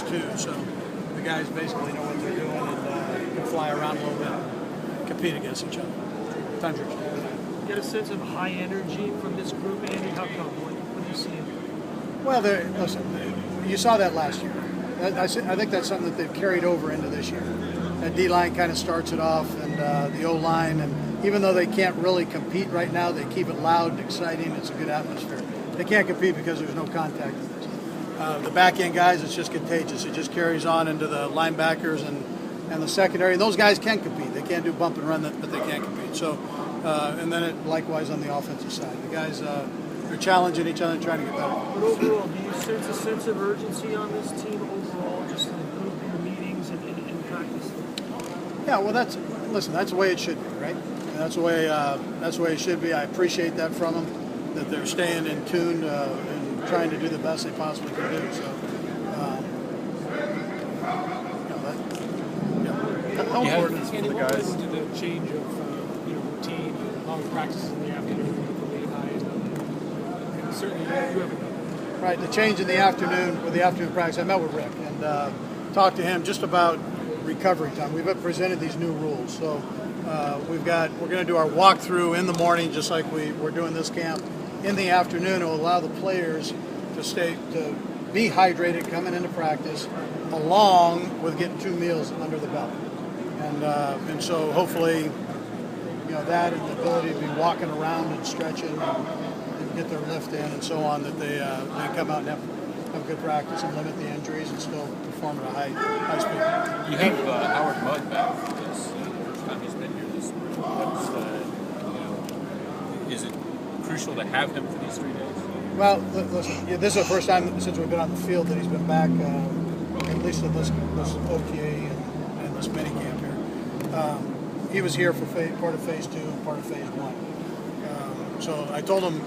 too. So the guys basically know what they're doing and can fly around a little bit and compete against each other. Tundra. Get a sense of high energy from this group, Andy. How come? What do you see? Well, listen, you saw that last year. I think that's something that they've carried over into this year. That D-line kind of starts it off, and the O-line, and even though they can't really compete right now, they keep it loud and exciting. It's a good atmosphere. They can't compete because there's no contact in this. The back-end guys, it's just contagious. It just carries on into the linebackers and the secondary. And those guys can compete. They can't do bump and run, but they can't compete. So, and then likewise on the offensive side. The guys are challenging each other and trying to get better. But overall, do you sense a sense of urgency on this team overall, just in the meetings and in practice? Yeah, well, that's the way it should be, right? And that's the way it should be. I appreciate that from them, that they're staying in tune and trying to do the best they possibly can do. So, how important is it for the guys? To the change of routine, long practices in the afternoon with the late high, and certainly you have right, the change in the afternoon with the afternoon practice. I met with Rick and talked to him just about recovery time. We've presented these new rules, so we're going to do our walkthrough in the morning, just like we're doing this camp. In the afternoon, it will allow the players to be hydrated coming into practice, along with getting 2 meals under the belt, and so hopefully, that and the ability to be walking around and stretching and get their lift in and so on, that they come out and have good practice and limit the injuries and still perform at a high speed. You have Howard Mudd back for this first time he's been here this spring. Is it crucial to have him for these 3 days? Well, listen, this is the first time since we've been on the field that he's been back, at least in this OTA and this mini camp here. He was here for part of phase 2 and part of phase 1. So I told him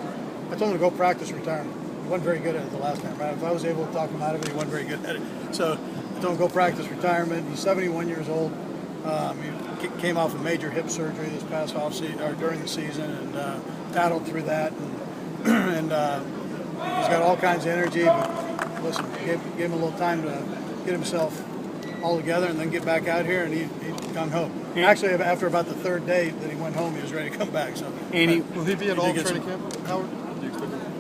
to go practice retirement. He wasn't very good at it the last time, right? If I was able to talk him out of it, he wasn't very good at it. So I told him to go practice retirement. He's 71 years old. He came off a major hip surgery this past offseason or during the season, and battled through that. And he's got all kinds of energy. But listen, gave him a little time to get himself all together and then get back out here, and he gung ho. Actually, after about the 3rd day that he went home, he was ready to come back. So, Andy, will he be at all training camp, Howard? Do you expect him?